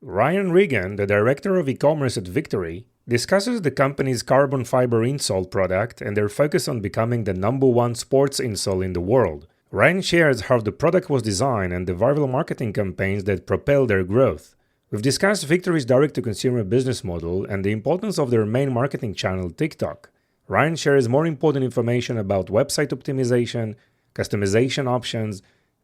Ryan Regan, the director of e-commerce at VKTRY, discusses the company's carbon fiber insole product and their focus on becoming the #1 sports insole in the world. Ryan shares how the product was designed and the viral marketing campaigns that propel their growth. We've discussed VKTRY's direct-to-consumer business model and the importance of their main marketing channel, TikTok. Ryan shares more important information about website optimization, customization options,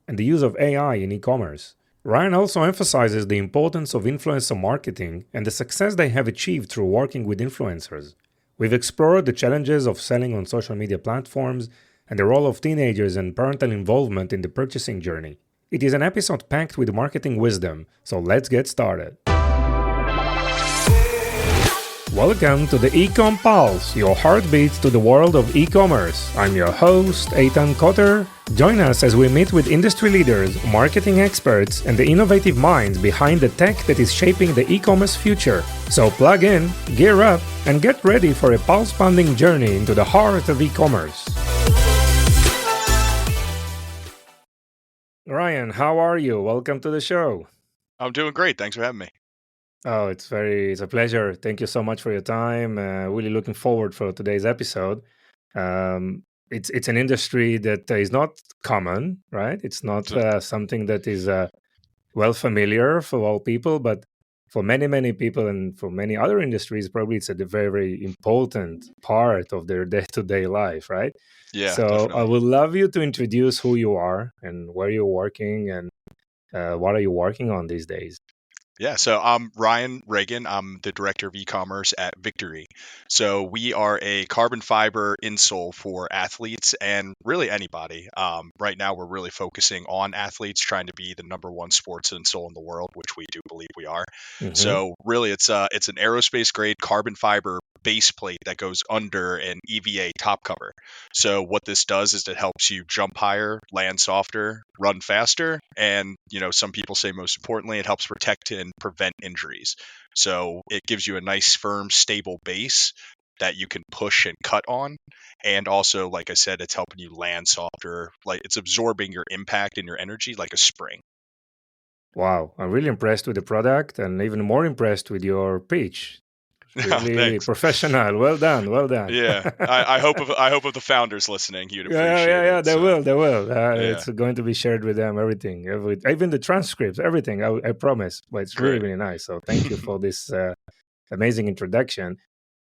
and the use of AI in e-commerce. Ryan also emphasizes the importance of influencer marketing and the success they have achieved through working with influencers. We've explored the challenges of selling on social media platforms and the role of teenagers and parental involvement in the purchasing journey. It is an episode packed with marketing wisdom, so let's get started. Welcome to the Ecom Pulse, your heartbeat to the world of e-commerce. I'm your host, Eitan Koter. Join us as we meet with industry leaders, marketing experts, and the innovative minds behind the tech that is shaping the e-commerce future. So plug in, gear up, and get ready for a pulse-pounding journey into the heart of e-commerce. Ryan, how are you? Welcome to the show. I'm doing great. Thanks for having me. Oh, it's a pleasure. Thank you so much for your time. Really looking forward for today's episode. It's an industry that is not common, right? It's not something that is well familiar for all people, but for many people and for many other industries, probably it's a very important part of their day-to-day life, right? Yeah, So I definitely. would love you to introduce who you are and where you're working and what are you working on these days. Yeah, so I'm Ryan Regan. I'm the director of e-commerce at VKTRY. So we are a carbon fiber insole for athletes and really anybody. Right now, we're really focusing on athletes, trying to be the #1 sports insole in the world, which we do believe we are. Mm-hmm. So really, it's an aerospace grade carbon fiber base plate that goes under an EVA top cover. So what this does is it helps you jump higher, land softer, run faster, and some people say most importantly, it helps protect and prevent injuries. So it gives you a nice, firm, stable base that you can push and cut on. And also, like I said, it's helping you land softer, like it's absorbing your impact and your energy like a spring. Wow, I'm really impressed with the product and even more impressed with your pitch. It's really Thanks. professional. Well done, well done. Yeah, I hope of the founders listening, you'd appreciate Yeah. it. They So will, they will. yeah, It's going to be shared with them. Everything, even the transcripts, everything. I promise. But it's great. really nice. So thank you for this amazing introduction.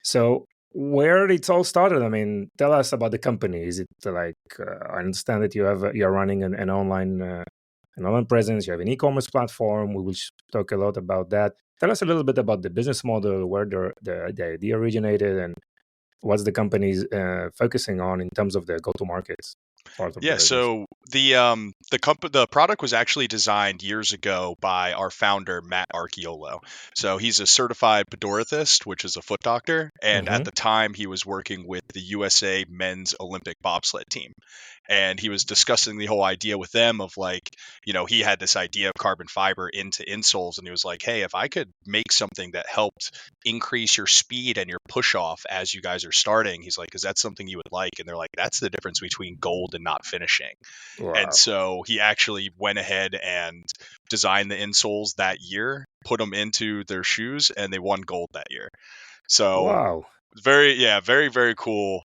So where it all started? I mean, tell us about the company. Is it like I understand that you're running an online presence. You have an e-commerce platform. We will talk a lot about that. Tell us a little bit about the business model, where the idea originated, and what's the company's focusing on in terms of the go-to-markets part of the Yeah, business. so the product was actually designed years ago by our founder Matt Archiolo. So he's a certified podorthist, which is a foot doctor, and at Mm-hmm. the time he was working with the USA men's Olympic bobsled team. And he was discussing the whole idea with them of like, he had this idea of carbon fiber into insoles, and he was like, "Hey, if I could make something that helped increase your speed and your push off as you guys are starting," he's like, "is that something you would like?" And they're like, "That's the difference between gold and not finishing." And Wow. so he actually went ahead and designed the insoles that year, put them into their shoes, and they won gold that year. So Wow. very, very cool,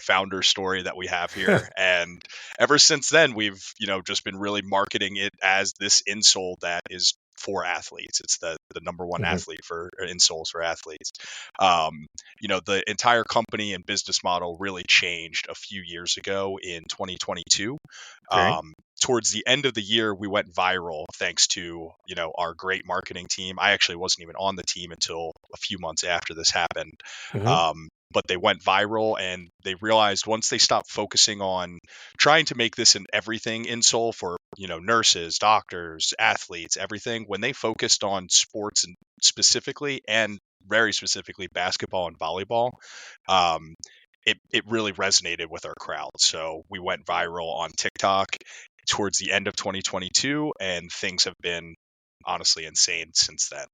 founder story that we have here. And ever since then, we've, just been really marketing it as this insole that is for athletes. It's the #1 Mhm. athlete for insoles for athletes. The entire company and business model really changed a few years ago in 2022. Okay. Towards the end of the year, we went viral thanks to our great marketing team. I actually wasn't even on the team until a few months after this happened. Mm-hmm. But they went viral, and they realized once they stopped focusing on trying to make this an everything insole for nurses, doctors, athletes, everything. When they focused on sports and specifically, and very specifically basketball and volleyball, um, it really resonated with our crowd. So we went viral on TikTok towards the end of 2022, and things have been honestly insane since then.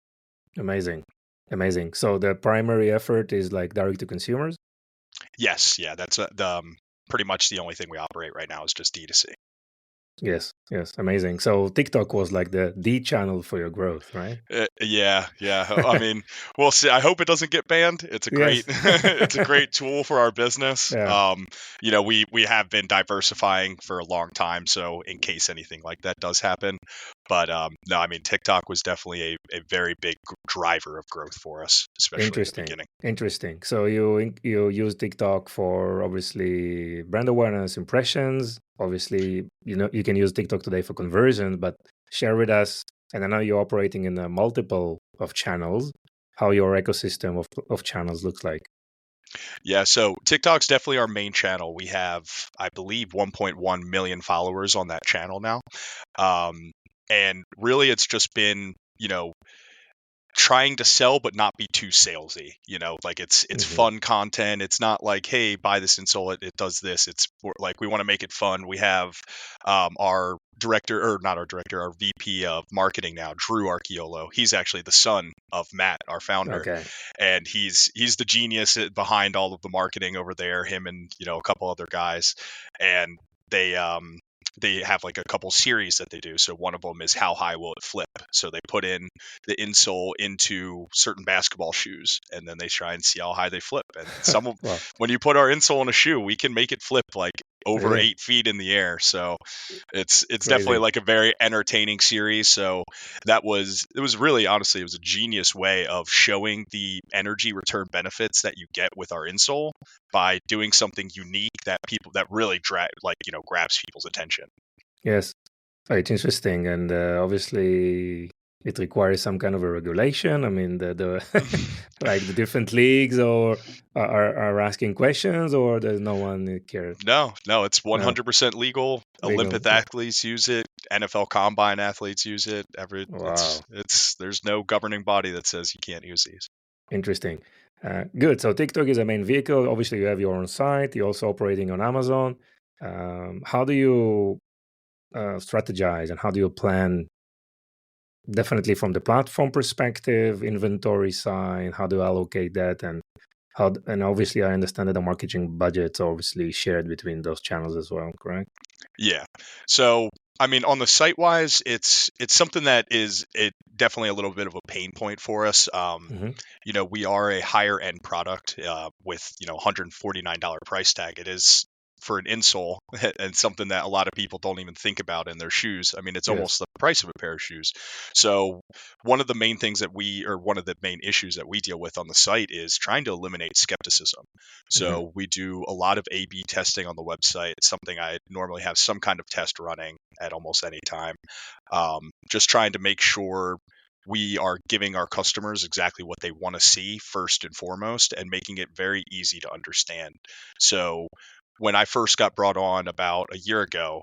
Amazing. Amazing. So the primary effort is like direct to consumers. Yes, yeah, that's pretty much the only thing we operate right now is just D2C. Yes, yes, amazing. So TikTok was like the channel for your growth, right? Yeah, yeah. I mean, we'll see. I hope it doesn't get banned. It's a great, Yes. it's a great tool for our business. Yeah, We have been diversifying for a long time, so in case anything like that does happen. But no, I mean, TikTok was definitely a very big driver of growth for us, especially in the interesting. beginning. Interesting. So you use TikTok for obviously brand awareness, impressions. Obviously, you can use TikTok today for conversion, but share with us. And I know you're operating in a multiple of channels. How your ecosystem of channels looks like. Yeah, so TikTok's definitely our main channel. We have, I believe, 1.1 million followers on that channel now. Um, and really, it's just been, trying to sell but not be too salesy. Like it's Hmm. fun content. It's not like, hey, buy this Insole, it does this. Like we want to make it fun. We have our director, or not our director, our VP of marketing now, Drew Archiolo. He's actually the son of Matt, our founder, Okay. and he's the genius behind all of the marketing over there. Him and a couple other guys, and they have like a couple series that they do. So one of them is how high will it flip? So they put in the insole into certain basketball shoes, and then they try and see how high they flip. And some of Wow. when you put our insole in a shoe, we can make it flip like over Really 8 feet in the air. So it's definitely crazy. like a very entertaining series. So it was really, honestly, it was a genius way of showing the energy return benefits that you get with our insole by doing something unique that really grabs people's attention. Yes. It's interesting, and obviously it requires some kind of a regulation. I mean, the like the different leagues or are asking questions, or there's no one that cares. No, it's No, 100% legal. legal. Olympic athletes use it. NFL combine athletes use it. Wow, There's no governing body that says you can't use these. interesting. Good. So TikTok is a main vehicle. Obviously, you have your own site. You're also operating on Amazon. How do you strategize, and how do you plan? Definitely from the platform perspective, inventory side, how do you allocate that, and and obviously I understand that the marketing budget's obviously shared between those channels as well, correct? Yeah. So, I mean, on the site wise, it's something that is it definitely a little bit of a pain point for us. Hmm. We are a higher end product with $149 price tag. It is for an insole and something that a lot of people don't even think about in their shoes. I mean, it's Yes. almost the price of a pair of shoes. So one of the main things one of the main issues that we deal with on the site is trying to eliminate skepticism. Hmm. So we do a lot of A/B testing on the website. It's something I normally have some kind of test running at almost any time. Just trying to make sure we are giving our customers exactly what they want to see first and foremost, and making it very easy to understand. So when I first got brought on about a year ago,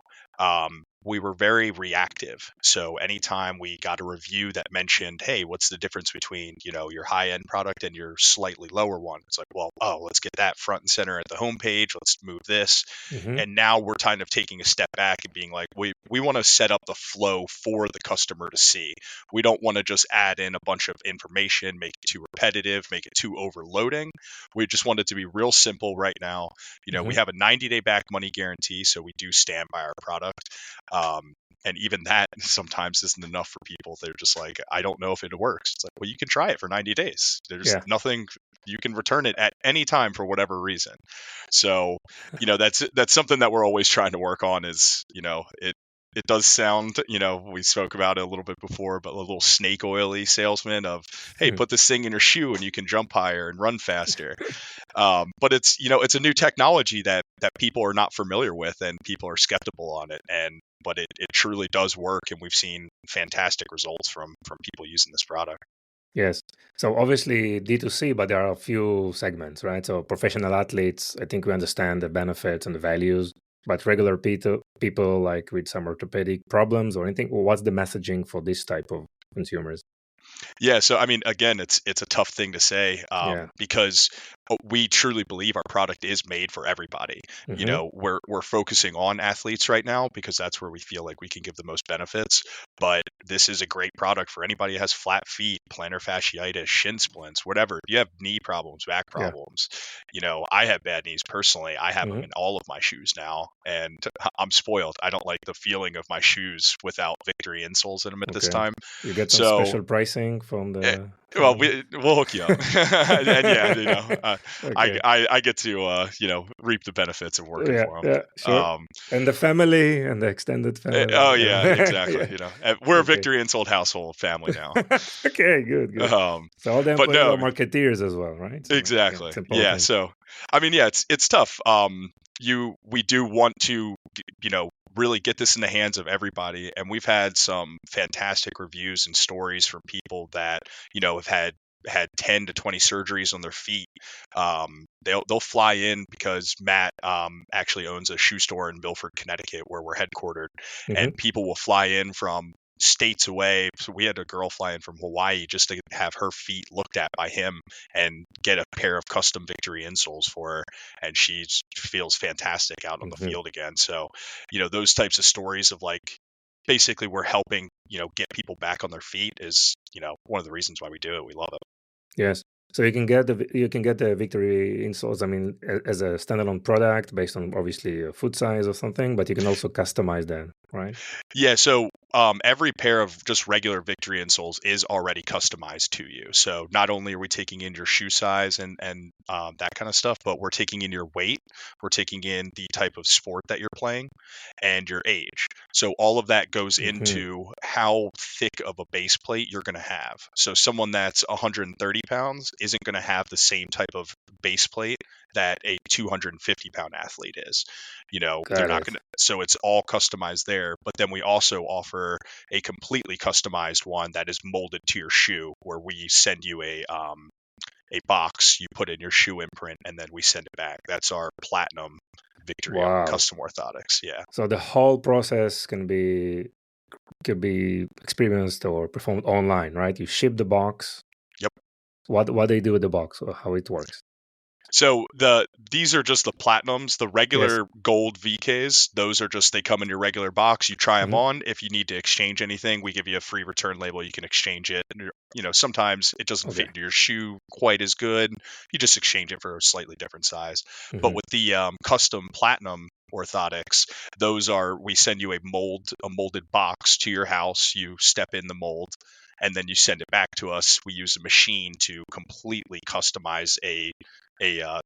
we were very reactive. So anytime we got a review that mentioned, "Hey, what's the difference between your high end product and your slightly lower one?" It's like, well, oh, let's get that front and center at the homepage. Let's move this. Hmm. And now we're kind of taking a step back and being like, we want to set up the flow for the customer to see. We don't want to just add in a bunch of information, make it too repetitive, make it too overloading. We just want it to be real simple right now. We Hmm. have a 90-day back money guarantee, so we do stand by our product. And even that sometimes isn't enough for people. They're just like, I don't know if it works. It's like, well, you can try it for 90 days. There's Yeah. nothing, you can return it at any time for whatever reason. So, that's something that we're always trying to work on is, it does sound, we spoke about it a little bit before, but a little snake oily salesman of, hey, put this thing in your shoe and you can jump higher and run faster. But it's a new technology that people are not familiar with, and people are skeptical on it. But it truly does work, and we've seen fantastic results from people using this product. Yes. So obviously D2C, but there are a few segments, right? So professional athletes, I think we understand the benefits and the values, but regular people like with some orthopedic problems or anything, what's the messaging for this type of consumers? Yeah, so I mean, again, it's a tough thing to say Yeah. because we truly believe our product is made for everybody. You Mm-hmm. know, we're focusing on athletes right now because that's where we feel like we can give the most benefits. But this is a great product for anybody who has flat feet, plantar fasciitis, shin splints, whatever. You have knee problems, back Yeah. problems. You know, I have bad knees personally. I have them Mm-hmm. in all of my shoes now, and I'm spoiled. I don't like the feeling of my shoes without Victory insoles in them at this Okay. time. You get some So special pricing from Eh, the well, from. we'll hook you up, and yeah, Okay. I get to reap the benefits of working Yeah. for them. Yeah. Sure. And the family and the extended family. Oh yeah, exactly. Yeah. We're a Okay. Victory and Sold household family now. Okay. Good. Good. Um, So all the but employees are no, marketeers as well, right? So yeah, exactly. it's Yeah. important. So, I mean, yeah, it's tough. We do want to, really get this in the hands of everybody, and we've had some fantastic reviews and stories from people that have had 10 to 20 surgeries on their feet. They'll fly in because Matt actually owns a shoe store in Milford, Connecticut, where we're headquartered, Mm-hmm. and people will fly in from states away. So we had a girl fly in from Hawaii just to have her feet looked at by him and get a pair of custom Victory insoles for her, and she feels fantastic out on the Mm-hmm. field again. So, those types of stories of like basically we're helping, get people back on their feet is, one of the reasons why we do it. We love it. Yes. So you can get the Victory insoles. I mean, as a standalone product based on obviously a foot size or something, but you can also customize them, right? Yeah, so every pair of just regular Victory insoles is already customized to you. So not only are we taking in your shoe size and that kind of stuff, but we're taking in your weight, we're taking in the type of sport that you're playing, and your age. So all of that goes Mm-hmm. into how thick of a base plate you're going to have. So someone that's 130 pounds isn't going to have the same type of base plate that a 250-pound athlete is. They're Got not it. going to, so it's all customized there. But then we also offer a completely customized one that is molded to your shoe, where we send you a box, you put in your shoe imprint, and then we send it back. That's our platinum Victory Wow. custom orthotics. Yeah. So the whole process could be experienced or performed online, right? You ship the box. Yep. What they do with the box or how it works. So these are just the platinums. The Yes. regular gold VKs, those are just, they come in your regular box. You try them Mm-hmm. on. If you need to exchange anything, we give you a free return label. You can exchange it. And, sometimes it doesn't fit Okay. into your shoe quite as good. You just exchange it for a slightly different size. But Mm-hmm. with the custom platinum orthotics, those are, we send you a molded box to your house. You step in the mold, and then you send it back to us. We use a machine to completely customize a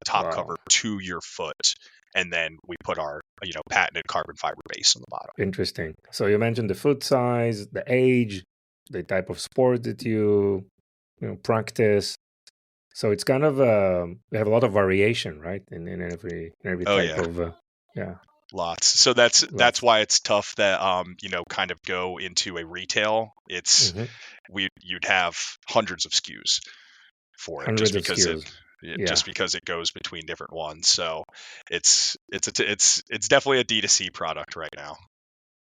top Wow. cover to your foot, and then we put our patented carbon fiber base on the bottom. Interesting. So you mentioned the foot size, the age, the type of sport that practice. So it's kind of we have a lot of variation, right? In every Oh type yeah, of yeah, lots. So that's lots. why it's tough that kind of go into a retail. Hmm. You'd have hundreds of SKUs for it just Hundreds of because skills. Yeah, it goes between different ones. So it's definitely a D2C product right now,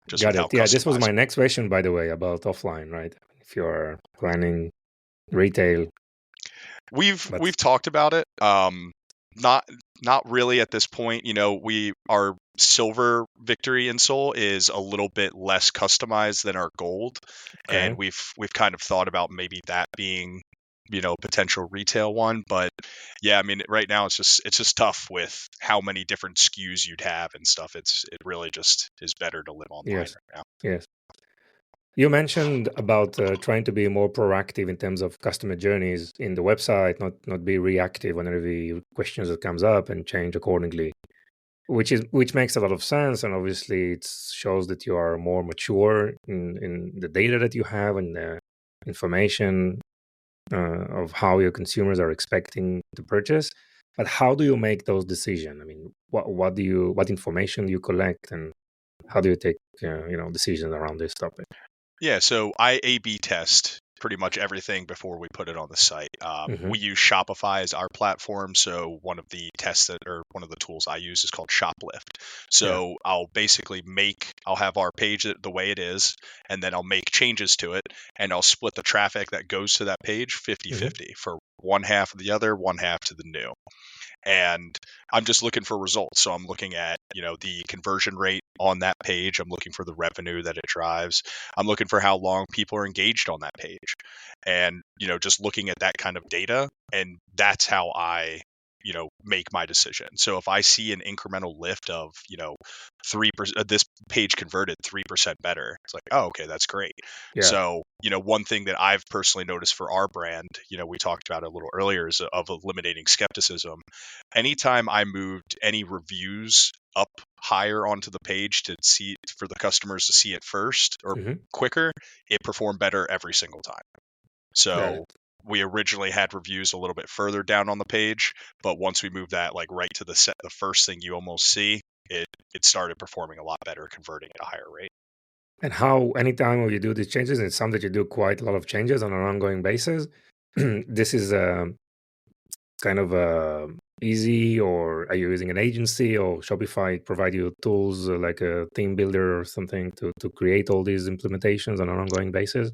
just with got how it. Yeah, this was customized. my next question, by the way, about offline, right? If you're planning retail, but We've talked about it. Not not really at this point. Our silver Victory insole is a little bit less customized than our gold, and okay. we've kind of thought about maybe that being potential retail one. But yeah, I mean right now it's just tough with how many different SKUs you'd have and stuff. It really just is better to live online Yes, right now. yes. You mentioned about trying to be more proactive in terms of customer journeys in the website, not be reactive on every questions that comes up and change accordingly, which makes a lot of sense. And obviously, it shows that you are more mature in the data that you have and the information of how your consumers are expecting to purchase. But how do you make those decisions? I mean, what information do you collect, and how do you take decisions around this topic? Yeah, so I A/B test pretty much everything before we put it on the site. Hmm. We use Shopify as our platform, so one of the tools I use is called Shoplift. Yeah. So I'll have our page the way it is, and then I'll make changes to it, and I'll split the traffic that goes to that page 50 Hmm. 50 for one half of the other, one half to the new. And I'm just looking for results. So I'm looking at, the conversion rate on that page. I'm looking for the revenue that it drives. I'm looking for how long people are engaged on that page. And, just looking at that kind of data. And that's how I, make my decision. So if I see an incremental lift of, 3%, this page converted 3% better, it's like, oh, okay, that's great. Yeah. So, one thing that I've personally noticed for our brand, we talked about it a little earlier, is of eliminating skepticism. Anytime I moved any reviews up higher onto the page to see for the customers to see it first or Hmm. quicker, it performed better every single time. Got So it. we originally had reviews a little bit further down on the page, but once we moved that like right to the first thing you almost see, it started performing a lot better, converting at a higher rate. And how, anytime you do these changes, it sounds that you do quite a lot of changes on an ongoing basis. This is kind of easy, or are you using an agency, or Shopify provide you tools like a team builder or something to create all these implementations on an ongoing basis?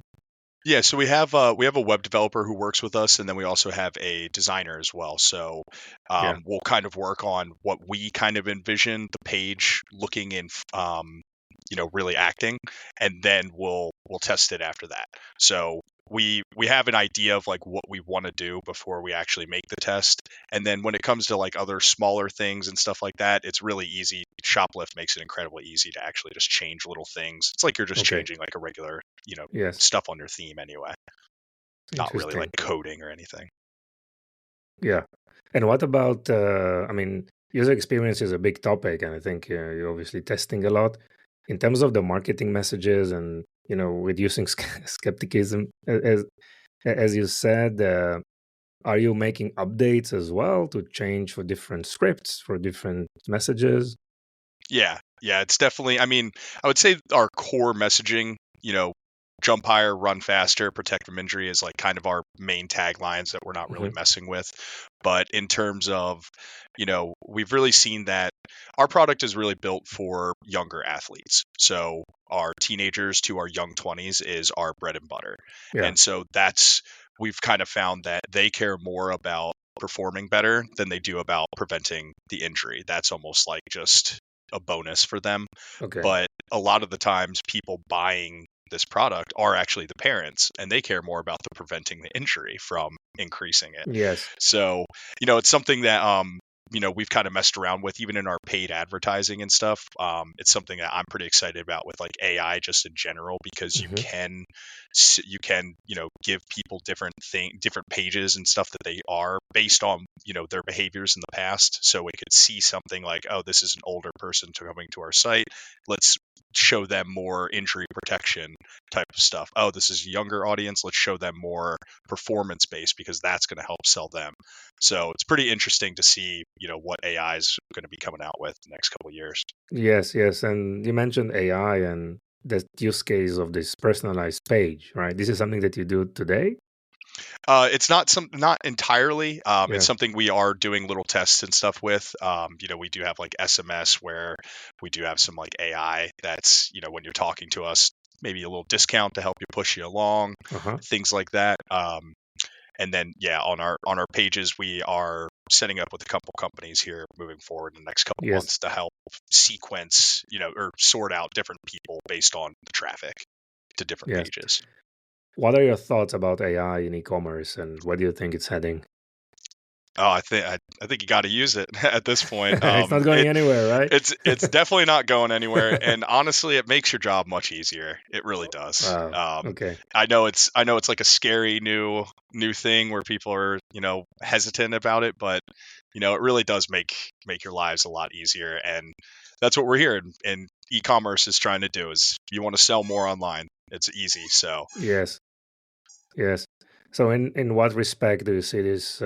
Yeah, so we have a web developer who works with us, and then we also have a designer as well. So Yeah. we'll kind of work on what we kind of envision the page looking in, really acting, and then we'll test it after that. So we have an idea of like what we want to do before we actually make the test, and then when it comes to like other smaller things and stuff like that, it's really easy. Shoplift makes it incredibly easy to actually just change little things. It's like you're just Okay. changing like a regular, Yes. stuff on your theme anyway, not really like Interesting. coding or anything. Yeah. And what about, I mean, user experience is a big topic, and I think you're obviously testing a lot in terms of the marketing messages and, reducing skepticism. As you said, are you making updates as well to change for different scripts, for different messages? Yeah, it's definitely, I mean, I would say our core messaging, jump higher, run faster, protect from injury is like kind of our main taglines that we're not really Hmm. messing with. But in terms of, we've really seen that our product is really built for younger athletes. So our teenagers to our young 20s is our bread and butter. Yeah. And so we've kind of found that they care more about performing better than they do about preventing the injury. That's almost like just a bonus for them. Okay. But a lot of the times people buying this product are actually the parents, and they care more about the preventing the injury from increasing it. Yes. So, it's something that we've kind of messed around with even in our paid advertising and stuff. It's something that I'm pretty excited about with like AI just in general, because Hmm. you can, give people different pages and stuff that they are based on, their behaviors in the past. So we could see something like, oh, this is an older person coming to our site. Let's show them more injury protection type of stuff. Oh, this is a younger audience. Let's show them more performance based, because that's going to help sell them. So it's pretty interesting to see, what AI is going to be coming out with the next couple of years. Yes, yes. And you mentioned AI and the use case of this personalized page, right? This is something that you do today? It's not entirely. It's Yeah. something we are doing little tests and stuff with. We do have like SMS where we do have some like AI that's, when you're talking to us, maybe a little discount to help you push you along, Uh-huh. things like that. And then yeah, on our pages, we are setting up with a couple companies here moving forward in the next couple Yes. months to help sequence, or sort out different people based on the traffic to different Yes. pages. What are your thoughts about AI in e-commerce, and where do you think it's heading? Oh, I think you got to use it at this point. It's not going anywhere, right? It's definitely not going anywhere, and honestly, it makes your job much easier. It really does. Wow. Okay. I know it's like a scary new thing where people are, hesitant about it, but it really does make your lives a lot easier, and that's what we're here. And e-commerce is trying to do, is you want to sell more online. It's easy. So Yes. Yes. So in what respect do you see this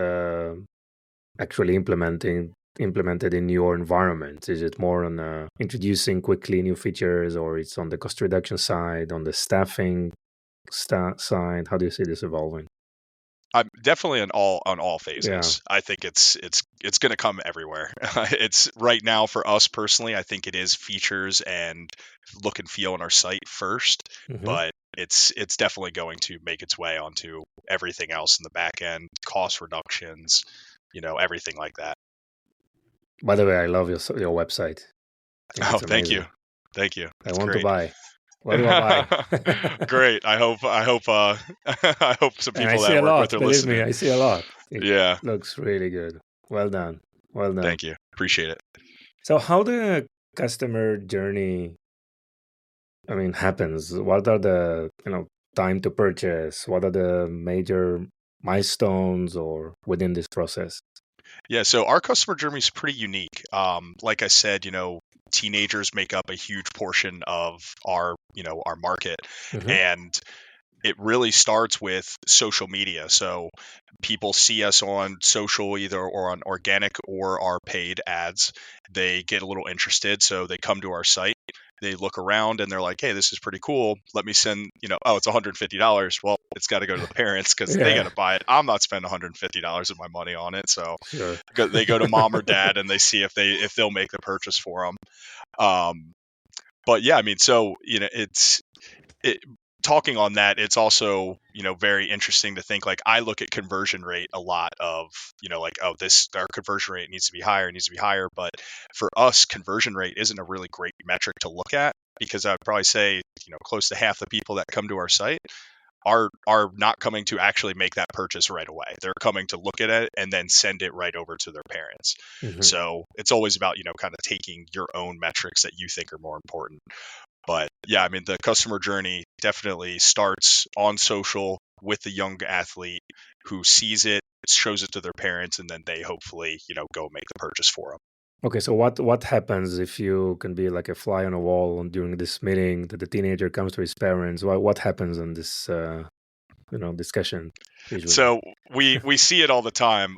actually implemented in your environment? Is it more on introducing quickly new features, or it's on the cost reduction side, on the staffing? side? How do you see this evolving? I'm definitely on all Yeah. phases. I think it's going to come everywhere. It's right now for us personally. I think it is features and look and feel on our site first, Hmm. but it's definitely going to make its way onto everything else in the back end, cost reductions, everything like that. By the way, I love your website. I think Oh, it's thank you, amazing. thank you. I It's want to great. buy. What do I buy? Great. I hope I hope some And I people see that I a work with lot. are Believe me, listening. I see a lot. It Yeah, looks really good. Well done. Well done. thank you. Appreciate it. So, how the customer journey, I mean, happens? What are the time to purchase? What are the major milestones or within this process? Yeah, so our customer journey is pretty unique. Like I said, teenagers make up a huge portion of our market, Hmm. and it really starts with social media. So people see us on social either or on organic or our paid ads. They get a little interested, so they come to our site. They look around and they're like, "Hey, this is pretty cool. Let me send, oh, it's $150. Well, it's got to go to the parents because they got Yeah, to buy it. I'm not spending $150 of my money on it." So sure. they go to mom or dad and they see if they'll make the purchase for them. Um, but yeah, I mean, so it talking on that, it's also very interesting to think, like, I look at conversion rate a lot of like, oh, this our conversion rate needs to be higher, but for us, conversion rate isn't a really great metric to look at, because I'd probably say close to half the people that come to our site are not coming to actually make that purchase right away. They're coming to look at it and then send it right over to their parents. Hmm. So it's always about kind of taking your own metrics that you think are more important. But yeah, I mean, the customer journey definitely starts on social with the young athlete who sees it, shows it to their parents, and then they hopefully, go make the purchase for them. Okay, so what happens if you can be like a fly on a wall during this meeting that the teenager comes to his parents? What happens in this discussion usually? So we see it all the time.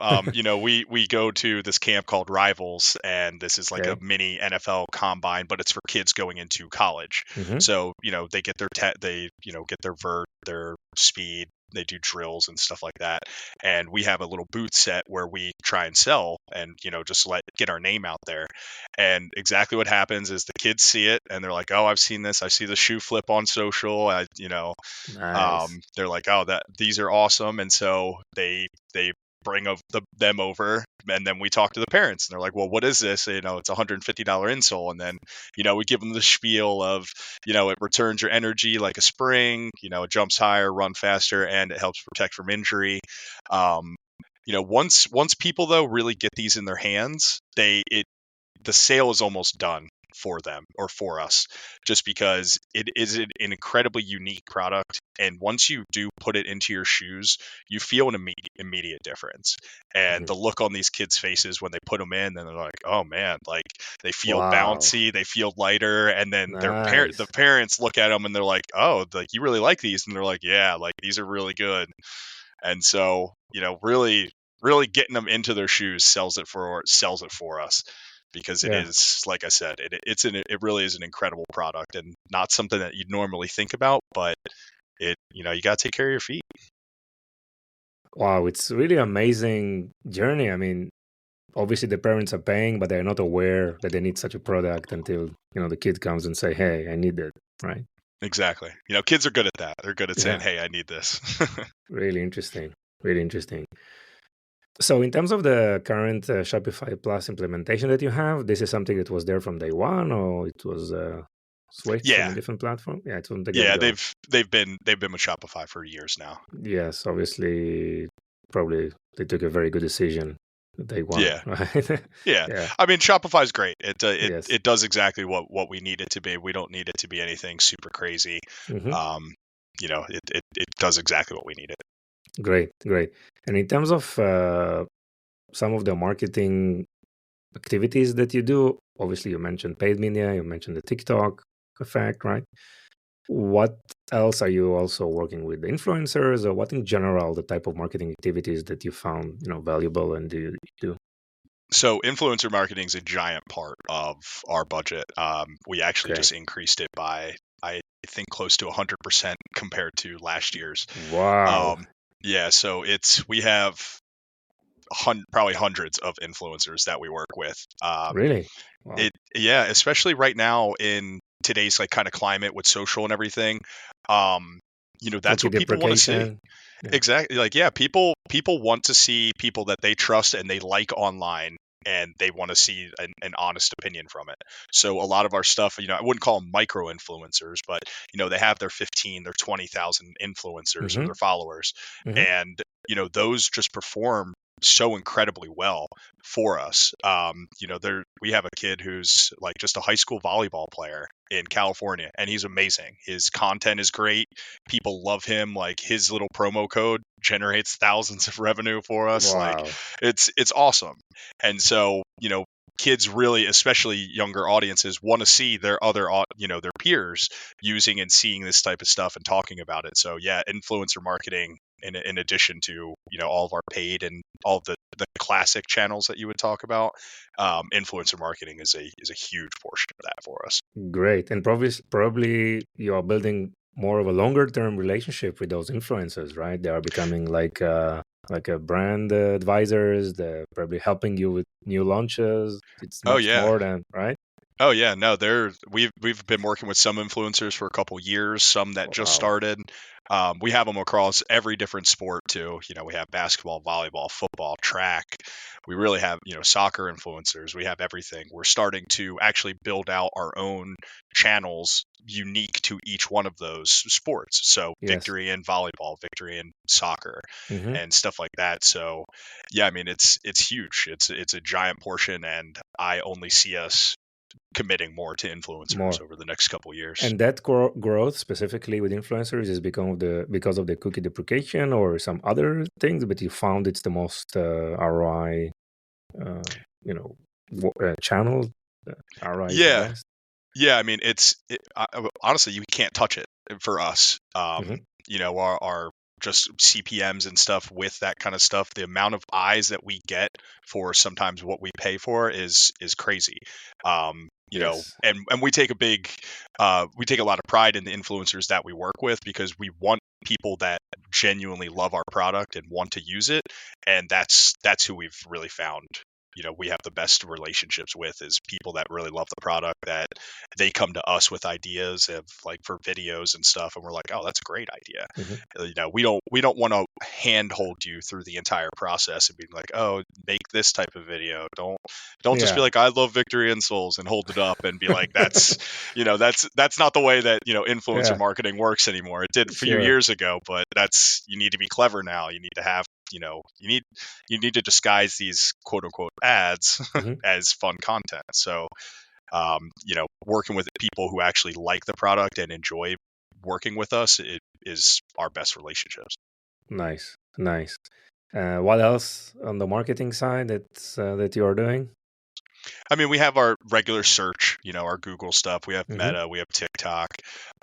We go to this camp called Rivals, and this is like a Okay. mini NFL combine, but it's for kids going into college. Hmm. So they get their they get their vert, their speed. They do drills and stuff like that, and we have a little booth set where we try and sell, and just get our name out there. And exactly what happens is the kids see it, and they're like, "Oh, I've seen this. I see the shoe flip on social. Nice. they're like, oh, that these are awesome," and so they bring them over, and then we talk to the parents, and they're like, well, what is this? It's $150 insole, and then we give them the spiel of it returns your energy like a spring, it jumps higher, run faster, and it helps protect from injury. um, once people though really get these in their hands, the sale is almost done for them or for us, just because it is an incredibly unique product, and once you do put it into your shoes, you feel an immediate difference. And Mhm. the look on these kids' faces when they put them in, and they're like, oh man, like, they feel Wow. bouncy, they feel lighter, and then the Nice. parents look at them and they're like, oh, like, you really like these, and they're like, yeah, like, these are really good. And so really getting them into their shoes sells it for us, because it Yeah. is, like I said, it really is an incredible product, and not something that you'd normally think about, but you got to take care of your feet. Wow. It's really amazing journey. I mean, obviously the parents are paying, but they're not aware that they need such a product until the kid comes and say, "Hey, I need it." Right. Exactly. Kids are good at that. They're good at saying, Yeah. hey, I need this. Really interesting. Really interesting. So, in terms of the current Shopify Plus implementation that you have, this is something that was there from day one, or it was switched from a Yeah. different platform? Yeah, it's from the get Yeah, go. they've been with Shopify for years now. Yes, obviously, probably they took a very good decision that day one, Yeah. right? Yeah. Yeah. I mean, Shopify's great. Yes. It does exactly what we need it to be. We don't need it to be anything super crazy. Hmm. Um, it does exactly what we need it. Great, great. And in terms of some of the marketing activities that you do, obviously you mentioned paid media, you mentioned the TikTok effect, right? What else are you also working with the influencers, or what in general the type of marketing activities that you found valuable and do you do? So influencer marketing is a giant part of our budget. We actually Okay. just increased it by, I think close to 100% compared to last year's. Wow. Yeah, so we have probably hundreds of influencers that we work with. Really? Wow. Yeah, especially right now in today's like kind of climate with social and everything. Um, that's Cookie what people want to see. deprecation. Yeah. Exactly. Like, yeah, people want to see people that they trust and they like online, and they want to see an honest opinion from it. So a lot of our stuff, I wouldn't call them micro influencers, but they have their 15, their 20,000 influencers or Mm-hmm. their followers, Mm-hmm. and those just perform so incredibly well for us. We have a kid who's like just a high school volleyball player in California, and he's amazing. His content is great. People love him. Like, his little promo code generates thousands of revenue for us. Like, Wow. it's awesome. And so, kids really, especially younger audiences, want to see their their peers using and seeing this type of stuff and talking about it. So yeah, influencer marketing, in addition to all of our paid and all of the classic channels that you would talk about, influencer marketing is a huge portion of that for us. Great. And probably you are building more of a longer term relationship with those influencers, right? They are becoming like a brand advisors. They're probably helping you with new launches. It's Oh much yeah. more than right. Oh yeah, no, we've been working with some influencers for a couple years, some that just Wow. started. We have them across every different sport too. We have basketball, volleyball, football, track. We really have, soccer influencers. We have everything. We're starting to actually build out our own channels unique to each one of those sports. So Yes. victory in volleyball, victory in soccer, Mm-hmm. and stuff like that. So yeah, I mean, it's huge. It's a giant portion, and I only see us committing more to influencers More. over the next couple years. And that growth specifically with influencers is because of the cookie deprecation or some other things, but you found it's the most ROI, uh, channel. ROI is the Yeah, best. yeah. I mean, honestly, you can't touch it for us. Mm-hmm. Our just CPMs and stuff with that kind of stuff. The amount of eyes that we get for sometimes what we pay for is crazy. Yes. And we take a lot of pride in the influencers that we work with, because we want people that genuinely love our product and want to use it, and that's who we've really found we have the best relationships with, is people that really love the product, that they come to us with ideas of like for videos and stuff, and we're like, oh, that's a great idea. Mm-hmm. We don't want to handhold you through the entire process and be like, oh, make this type of video. Don't just be Yeah. like, I love victory and souls, and hold it up and be like, that's not the way that influencer Yeah. marketing works anymore. It did a few Sure. years ago, but you need to be clever now. You need to have you need to disguise these quote unquote ads Mm-hmm. as fun content. So, working with people who actually like the product and enjoy working with us, it is our best relationships. Nice. Nice. What else on the marketing side that you are doing? I mean, we have our regular search, our Google stuff. We have Mm-hmm. Meta, we have TikTok.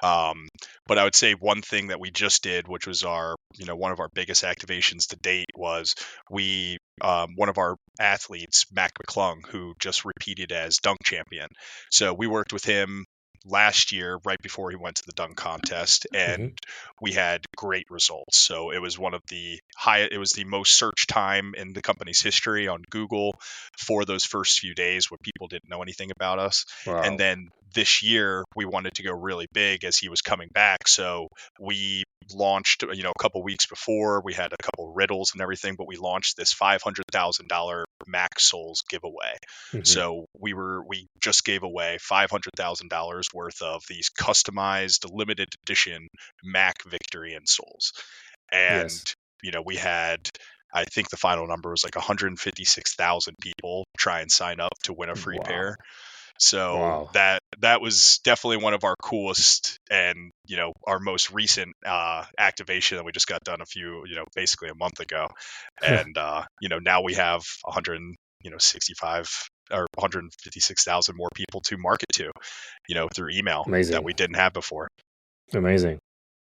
Um, but I would say one thing that we just did, which was one of our biggest activations to date, was one of our athletes, Mac McClung, who just repeated as dunk champion. So we worked with him last year, right before he went to the dunk contest, Mm-hmm. and we had great results. So it was it was the most search time in the company's history on Google for those first few days when people didn't know anything about us. And Wow. then this year we wanted to go really big as he was coming back. So we launched, a couple weeks before. We had a couple riddles and everything, but we launched this $500,000 Mac Souls giveaway. Mm-hmm. So we just gave away $500,000 worth of these customized limited edition Mac Victory and Souls. And, Yes. we had, I think the final number was like 156,000 people try and sign up to win a free pair. Wow. So Wow. that was definitely one of our coolest and our most recent activation that we just got done basically a month ago. And now we have 165 or 156,000 more people to market to, through email that Amazing. we didn't have before. Amazing.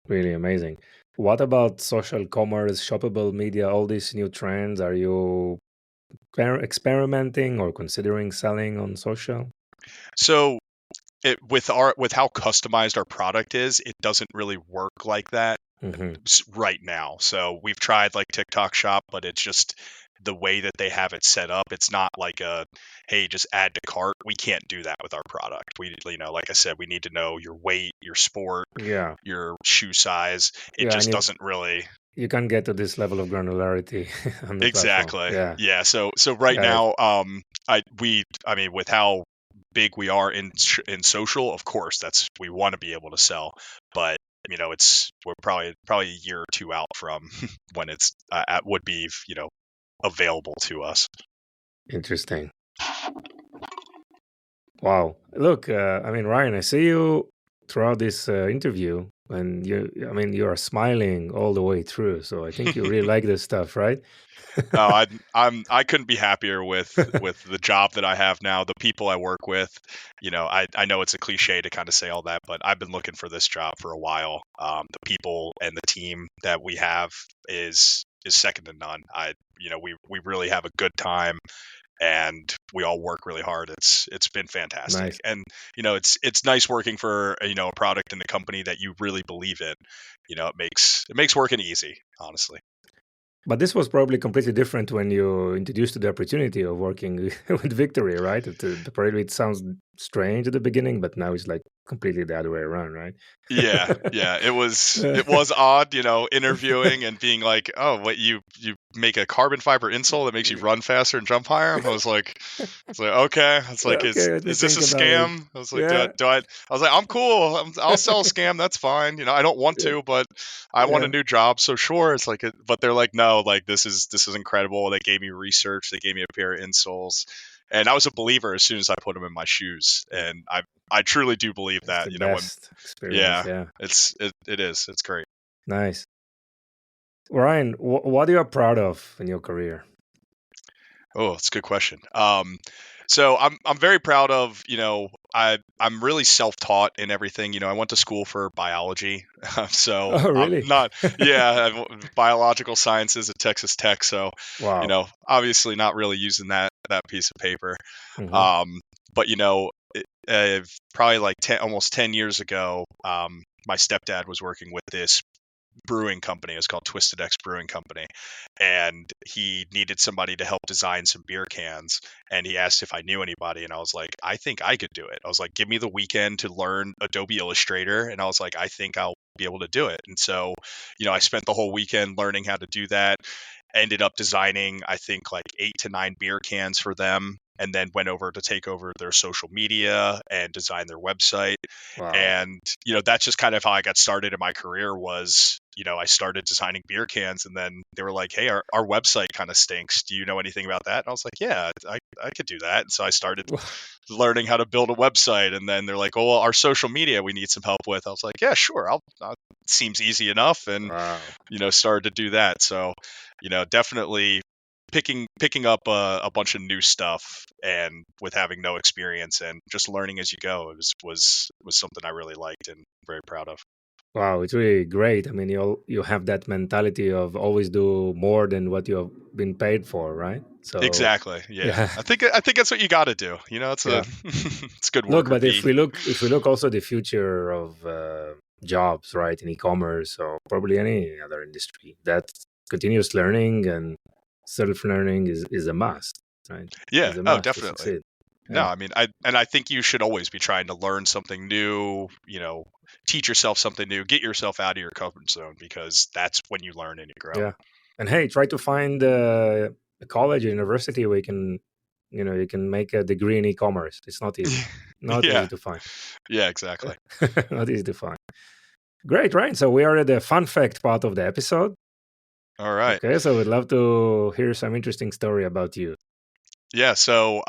Really amazing. What about social commerce, shoppable media, all these new trends? Are you experimenting or considering selling on social? So with how customized our product is, it doesn't really work like that right now. So we've tried like TikTok Shop, but it's just the way that they have it set up. It's not like a, hey, just add to cart. We can't do that with our product. We, like I said, we need to know your weight, your sport, Yeah. your shoe size. It Yeah, just and doesn't really. you can't get to this level of granularity on the platform. Exactly. Yeah. Yeah. So right Got it. now, I mean, with how big we are in social, of course, we want to be able to sell, but we're probably a year or two out from when it's would be available to us. Interesting. Wow. Look, I mean, Ryan, I see you throughout this interview, and you are smiling all the way through. So I think you really like this stuff, right? Oh, I couldn't be happier with the job that I have now, the people I work with. I know it's a cliche to kind of say all that, but I've been looking for this job for a while. The people and the team that we have is second to none. We really have a good time, and we all work really hard. It's been fantastic. Nice. And it's nice working for a product in the company that you really believe in. It makes working easy, honestly. But this was probably completely different when you introduced the opportunity of working with VKTRY, right? Probably it sounds strange at the beginning, but now it's like completely the other way around, right? Yeah, it was odd, interviewing and being like, oh, what, you make a carbon fiber insole that makes you run faster and jump higher? I was like, okay. It's like, Okay, is this a scam? I was like, Yeah. I was like, I'm cool. I'll sell a scam. That's fine. I don't want Yeah. to, but I want a Yeah. new job. So sure. It's like, but they're like, no, like this is incredible. They gave me research. They gave me a pair of insoles. And I was a believer as soon as I put them in my shoes. And I truly do believe It's that, the best experience. Yeah. it is. It's great. Nice. Ryan, what are you proud of in your career? Oh, it's a good question. So I'm very proud of, I'm really self-taught in everything. I went to school for biology. So Oh, I'm really? not, yeah, biological sciences at Texas Tech. So, Wow. obviously not really using that piece of paper. Hmm. But probably like almost 10 years ago, my stepdad was working with this brewing company. It's called Twisted X Brewing Company, and he needed somebody to help design some beer cans. And he asked if I knew anybody, and I was like, I think I could do it. I was like, give me the weekend to learn Adobe Illustrator, and I was like, I think I'll be able to do it. And so, I spent the whole weekend learning how to do that. Ended up designing, I think, like 8 to 9 beer cans for them, and then went over to take over their social media and design their website. Wow. And that's just kind of how I got started in my career. Was I started designing beer cans, and then they were like, hey, our website kind of stinks, do you know anything about that? And I was like, yeah, I could do that. And so I started learning how to build a website, and then they're like, oh, well, our social media we need some help with. I was like, yeah, sure, seems easy enough. And Wow. started to do that. So definitely picking up a bunch of new stuff, and with having no experience and just learning as you go, it was something I really liked and very proud of. Wow, it's really great. I mean, you have that mentality of always do more than what you have been paid for, right? So, Exactly. Yeah. yeah, I think that's what you got to do. It's a yeah. it's a good Look, worker but if bee. we look also the future of jobs, right, in e-commerce or probably any other industry, that continuous learning and self-learning is a must, right? Yeah. Is a Oh, must to definitely. succeed. No, Yeah, I mean, I think you should always be trying to learn something new, teach yourself something new, get yourself out of your comfort zone, because that's when you learn and you grow. yeah. And hey, try to find a college or university where you can make a degree in e-commerce. It's not easy. Not easy Yeah. to find. Yeah, exactly. Not easy to find. Great, right? So we are at the fun fact part of the episode. All right. Okay, so we'd love to hear some interesting story about you. Yeah, so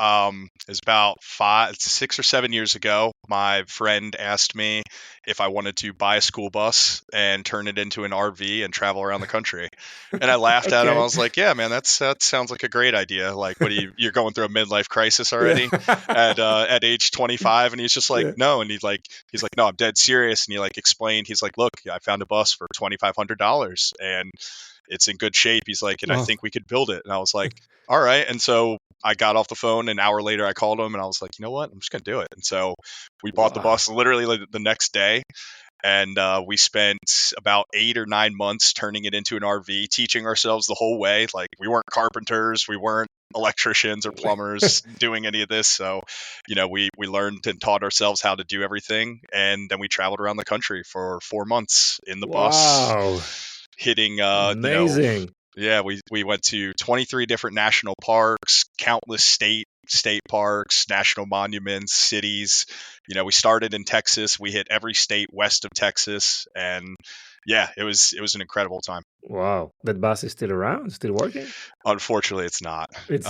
it's about 6 or 7 years ago. My friend asked me if I wanted to buy a school bus and turn it into an RV and travel around the country. And I laughed at him. I Okay. was like, "Yeah, man, that sounds like a great idea. Like, what you're going through a midlife crisis Yeah. already at age 25?" And he's just like, Yeah. "No." And he's like, "No, I'm dead serious." And he like explained. He's like, "Look, I found a bus for $2,500, and it's in good shape." He's like, "And I Wow. think we could build it." And I was like, all right. And so I got off the phone. An hour later, I called him and I was like, you know what? I'm just going to do it. And so we bought the bus literally like the next day. And we spent about 8 or 9 months turning it into an RV, teaching ourselves the whole way. Like, we weren't carpenters, we weren't electricians or plumbers doing any of this. So, we learned and taught ourselves how to do everything. And then we traveled around the country for 4 months in the bus, hitting, amazing. We went to 23 different national parks, countless state parks, national monuments, cities. We started in Texas. We hit every state west of Texas, and it was an incredible time. Wow, that bus is still around, still working? Unfortunately, it's not. It's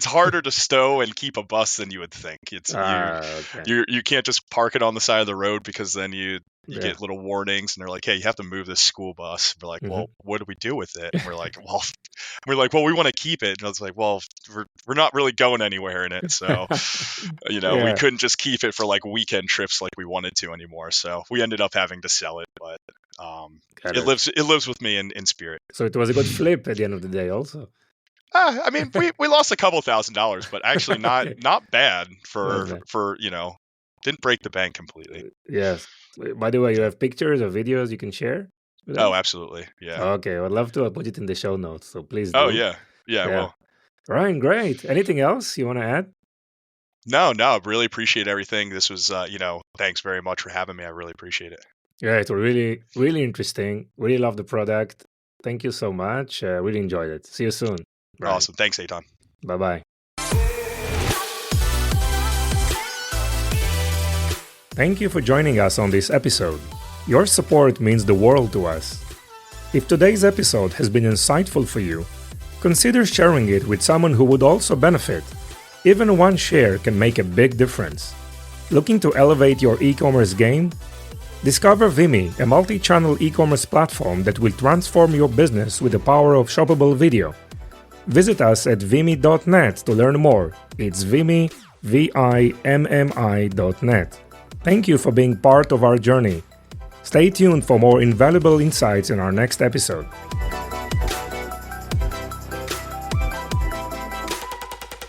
harder to stow and keep a bus than you would think. You can't just park it on the side of the road, because then you get little warnings, and they're like, hey, you have to move this school bus. We're like, well, what do we do with it? And we're like, well, we want to keep it. And I was like, well, we're not really going anywhere in it. So, we couldn't just keep it for like weekend trips like we wanted to anymore. So we ended up having to sell it, but it lives with me in spirit. So it was a good flip at the end of the day also. I mean, we lost a couple $1,000s, but actually not bad for didn't break the bank completely. Yes. By the way, you have pictures or videos you can share? Oh, absolutely. Yeah. Okay, I'd love to put it in the show notes, so please do. Oh, yeah. Yeah, well. Ryan, great. Anything else you want to add? No, really appreciate everything. This was, thanks very much for having me. I really appreciate it. Yeah, it was really, really interesting. Really love the product. Thank you so much. Really enjoyed it. See you soon. Ryan. Awesome. Thanks, Eitan. Bye-bye. Thank you for joining us on this episode. Your support means the world to us. If today's episode has been insightful for you, consider sharing it with someone who would also benefit. Even one share can make a big difference. Looking to elevate your e-commerce game? Discover Vimy, a multi-channel e-commerce platform that will transform your business with the power of shoppable video. Visit us at vimy.net to learn more. It's Vimy, VIMMI.net. Thank you for being part of our journey. Stay tuned for more invaluable insights in our next episode.